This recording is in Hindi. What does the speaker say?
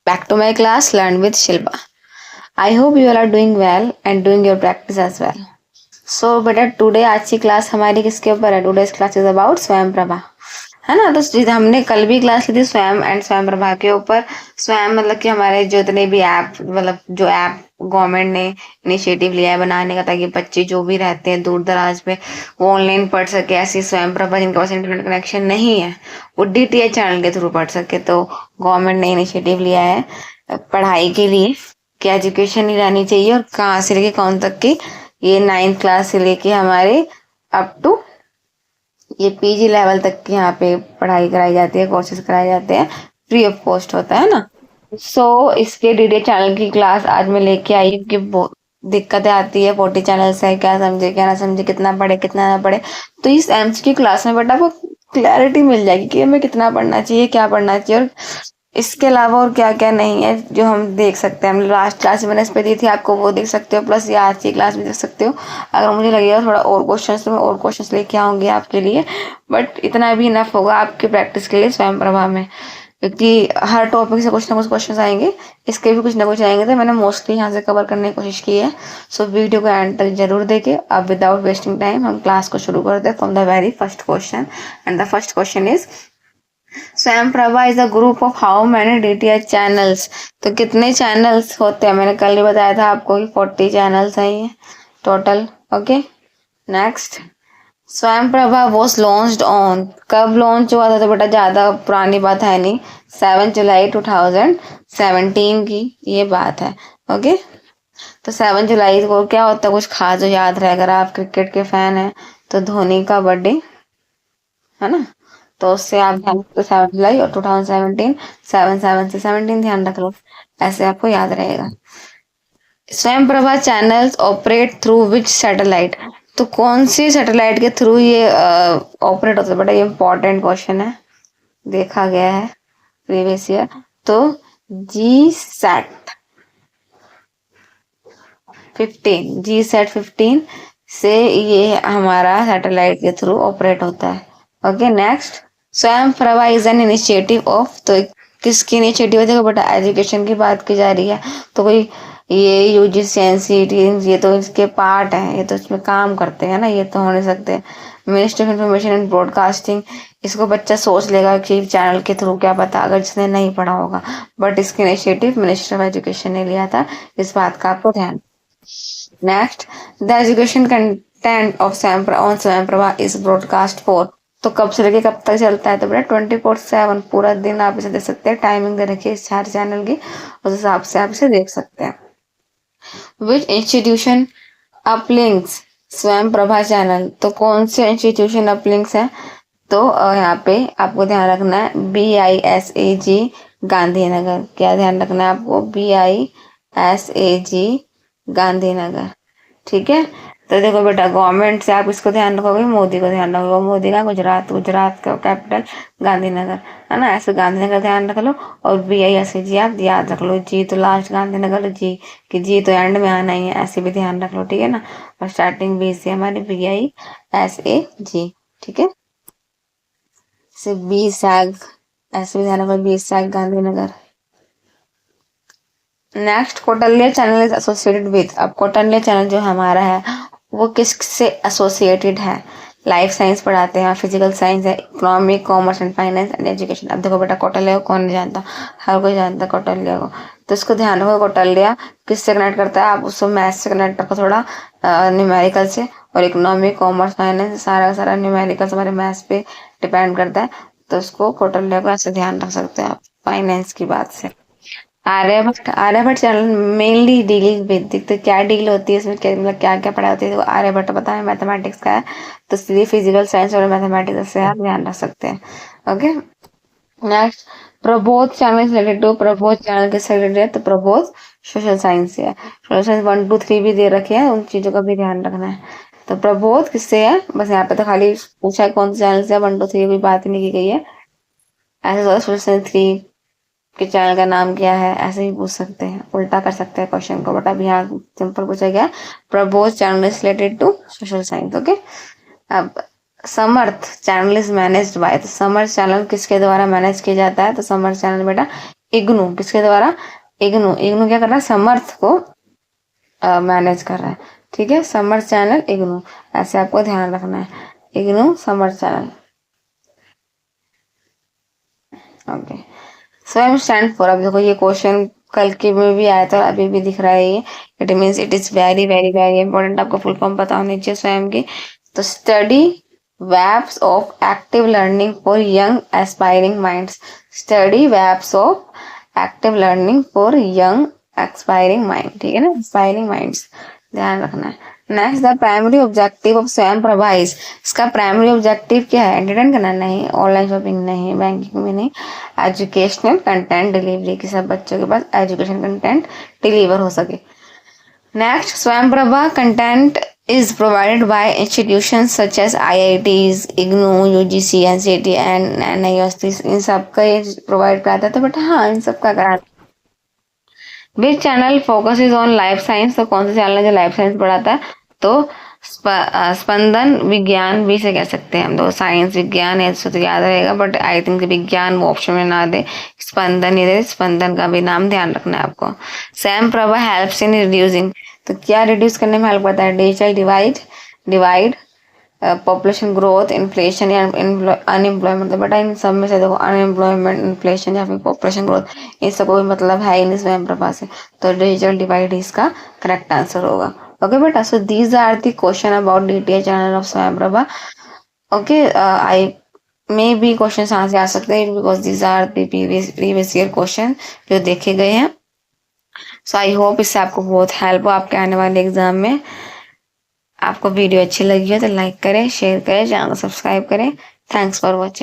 Back to my class, Learn with Shilpa. I hope you all are doing well and doing your practice as well. So बेटा टुडे आज की क्लास हमारी किसके ऊपर है? टुडेज क्लास इज अबाउट स्वयं प्रभा, है ना। तो हमने कल भी क्लास ली थी स्वयं एंड स्वयं प्रभा के ऊपर। स्वयं मतलब कि हमारे जितने भी ऐप, मतलब जो ऐप गवर्नमेंट ने इनिशिएटिव लिया है बनाने का, ताकि बच्चे जो भी रहते हैं दूर दराज पे वो ऑनलाइन पढ़ सके। ऐसी स्वयं प्रभा जिनके पास इंटरनेट कनेक्शन नहीं है वो DTH चैनल के थ्रू पढ़ सके। तो गवर्नमेंट ने इनिशिएटिव लिया है पढ़ाई के लिए कि एजुकेशन ही रहनी चाहिए, और कहाँ से लेके कौन तक की, ये 9th क्लास से लेके हमारे अप टू ये PG लेवल तक की यहाँ पे पढ़ाई कराई जाती है, कोर्सेज कराए जाते हैं, फ्री ऑफ कॉस्ट होता है ना। इसके DTH चैनल की क्लास आज मैं लेके आई हूँ कि बहुत दिक्कतें आती है 40 चैनल से, क्या समझे क्या ना समझे, कितना पढ़े कितना ना पढ़े। तो इस MCQ क्लास में बेटा आपको क्लैरिटी मिल जाएगी कि हमें कितना पढ़ना चाहिए, क्या पढ़ना चाहिए, और इसके अलावा और क्या क्या नहीं है जो हम देख सकते हैं। हम लास्ट क्लास में मैंने इस पे दी थी, आपको वो देख सकते हो, प्लस ये आज की क्लास में देख सकते हो। अगर मुझे लगेगा थोड़ा और क्वेश्चंस तो मैं और क्वेश्चंस लेके आऊंगी आपके लिए, बट इतना भी इनफ होगा आपकी प्रैक्टिस के लिए स्वयं प्रभा में, क्योंकि हर टॉपिक से कुछ ना कुछ क्वेश्चन आएंगे, इसके भी कुछ ना कुछ आएंगे। तो मैंने मोस्टली यहाँ से कवर करने की कोशिश की है। सो वीडियो को एंड तक जरूर देखें। अब विदाउट वेस्टिंग टाइम हम क्लास को शुरू करते हैं from the very first question. And the first question is Swayam Prabha is a group of how many DTH channels. तो कितने चैनल्स होते हैं? मैंने कल ही बताया था आपको कि 40 चैनल्स हैं ये total. Okay, next. Swayam Prabha was launched on, कब लॉन्च हुआ था? तो बेटा ज्यादा पुरानी बात है नहीं, 7 जुलाई 2017 की ये बात है। ओके, तो 7 जुलाई को क्या होता है, कुछ खास जो याद रहे? अगर आप क्रिकेट के फैन हैं तो धोनी का बर्थडे है ना, तो उससे आप ध्यान रखो 7 जुलाई और 2017, 7 से 17 ध्यान रख लो, ऐसे आपको याद रहेगा। स्वयं Prabha channels operate through which satellite. तो कौन सी सैटेलाइट के थ्रू ये ऑपरेट होता है? बेटा ये इंपॉर्टेंट क्वेश्चन है, देखा गया है प्रीवियस ईयर। तो GSAT 15 से ये हमारा सैटेलाइट के थ्रू ऑपरेट होता है। Okay, next. Swayam Prabha is an initiative of, तो किसकी इनिशिएटिव है? देखो बेटा एजुकेशन की बात की जा रही है, तो कोई ये UGC NCERT ये तो इसके पार्ट है, ये तो इसमें काम करते हैं ना, ये तो हो नहीं सकते। Ministry of information and broadcasting, इसको बच्चा सोच लेगा कि चैनल के थ्रू, क्या पता अगर जिसने नहीं पढ़ा होगा, बट इसकी इनिशिएटिव मिनिस्ट्री ऑफ एजुकेशन ने लिया था, इस बात का आपको ध्यान। Next, the education content of Swayam Prabha is broadcast for, तो कब से लेके कब तक चलता है? तो बेटा 24/7 पूरा दिन आप इसे देख सकते हैं, टाइमिंग दे रखी है इस 4 चैनल की, उस हिसाब से आप इसे देख सकते हैं। विच इंस्टीट्यूशन अपलिंक्स स्वयं प्रभा चैनल, तो कौन से इंस्टीट्यूशन अपलिंक्स है? तो यहाँ पे आपको ध्यान रखना है BISAG गांधीनगर, क्या ध्यान रखना है आपको? BISAG गांधीनगर, ठीक है। तो देखो बेटा गवर्नमेंट से आप इसको ध्यान रखोगे, मोदी को ध्यान रखोगे, मोदी का गुजरात, गुजरात का कैपिटल गांधीनगर, है ना, ऐसे गांधीनगर ध्यान रख लो। और BISAG आप याद रख लो, जी तो लास्ट गांधीनगर, जी कि जी तो एंड में आना ही है, ऐसे भी ध्यान रख लो, ठीक है ना। और स्टार्टिंग B से हमारी BISAG, ठीक है। से बी सैग, ऐसे भी ध्यान रखो, BISAG Gandhinagar. Next, Kautilya channel is associated with, अब कौटिल्य चैनल जो हमारा है वो किससे एसोसिएटेड है? लाइफ साइंस पढ़ाते हैं, फिजिकल साइंस है, economic, commerce and finance and education. अब देखो बेटा कौटिल्य को कौन नहीं जानता, हर कोई जानता है कौटिल्य को। तो इसको ध्यान रखो, कौटिल्य किससे कनेक्ट करता है? आप उसको मैथ से कनेक्ट रखो, थोड़ा न्यूमेरिकल से, और इकोनॉमिक, कॉमर्स, फाइनेंस सारा का सारा न्यूमेरिकल हमारे मैथ्स पे डिपेंड करता है। तो उसको कौटिल्य को ऐसे ध्यान रख सकते हैं आप फाइनेंस की बात से। Aryabhatta channel mainly dealing with, तो क्या डील होती है इसमें, क्या मतलब क्या क्या पढ़ाई होती है? तो आर्यभट्ट पता है मैथमेटिक्स का है, तो सीधे फिजिकल साइंस और मैथमेटिक्स से आप ध्यान रख सकते हैं। Okay, next. Prabodh channel is related to, Prabodh channel के से रिलेटेड है, तो प्रबोध सोशल साइंस से है। सोशल साइंस 1 2 3 भी दे रखे हैं, उन चीजों का भी ध्यान रखना है। तो प्रबोध किससे है? बस यहाँ पे तो खाली पूछा है कौन से चैनल से है, 1 2 3 कोई बात ही नहीं की गई है। ऐसे सोशल साइंस 3 कि चैनल का नाम क्या है, ऐसे ही पूछ सकते हैं, उल्टा कर सकते हैं क्वेश्चन को, बट अब यहाँ सिंपल पूछा गया प्रपोज channel is related to social science. Okay, अब Samarth channel is managed by, तो समर्थ चैनल किसके द्वारा मैनेज किया जाता है? तो समर्थ चैनल बेटा इग्नू किसके द्वारा, इग्नू, इग्नू क्या कर रहा है, समर्थ को मैनेज कर रहा है, ठीक है, समर्थ चैनल इग्नू, ऐसे आपको ध्यान रखना है, इग्नू समर्थ चैनल, ओके। स्वयं स्टैंड फॉर, अब देखो ये क्वेश्चन कल के में भी आया था, अभी भी दिख रहा है ये, it means it is very very very important, आपको फुल फॉर्म पता होनी चाहिए स्वयं की। तो study webs of active learning for young aspiring minds, study webs of active learning for young expiring mind, ठीक है ना, एक्सपायरिंग माइंड्स, ध्यान रखना है। Next, the primary objective of Swayam Prabha is, इसका प्राइमरी ऑब्जेक्टिव क्या है, एंटरटेन करना, नहीं, ऑनलाइन शॉपिंग नहीं, बैंकिंग में नहीं, एजुकेशनल कंटेंट डिलीवरी, कि सब बच्चों के पास एजुकेशन कंटेंट डिलीवर हो सके। Next, Swayam Prabha content is provided by institutions such as IITs, IGNOU, UGC, NCT and NIST, इन सब का ये प्रोवाइड कराता है, तो बेटा हाँ इन सब का कराता है। Which channel focus is on life science, तो कौन सा चैनल है जो लाइफ साइंस पढ़ाता है, तो स्पंदन विज्ञान भी से कह सकते हैं हम, तो साइंस विज्ञान ऐसे तो याद रहेगा, बट आई थिंक विज्ञान वो ऑप्शन में ना दे, स्पंदन ही दे, स्पंदन का भी नाम ध्यान रखना है आपको। स्वयं प्रभा हेल्प्स इन रिड्यूसिंग, तो क्या रिड्यूस करने में हेल्प करता है, digital divide, divide, population growth, inflation या अनएम्प्लॉयमेंट, तो बेटा इन सब में से देखो अनएम्प्लॉयमेंट, इन्फ्लेशन या फिर पॉपुलेशन ग्रोथ, इन सब कोई मतलब है ही नहीं स्वयं प्रभा से, तो डिजिटल डिवाइड इसका करेक्ट आंसर होगा। ओके बेटा, so these are the question about DTH channel of Swayam Prabha. Okay, I may be question यहाँ से आ सकते हैं because these are the previous year question जो देखे गए हैं। सो आई होप इससे आपको बहुत हेल्प हो आपके आने वाले एग्जाम में। आपको वीडियो अच्छी लगी हो तो लाइक करें, शेयर करें, चैनल को सब्सक्राइब करें। Thanks for watching.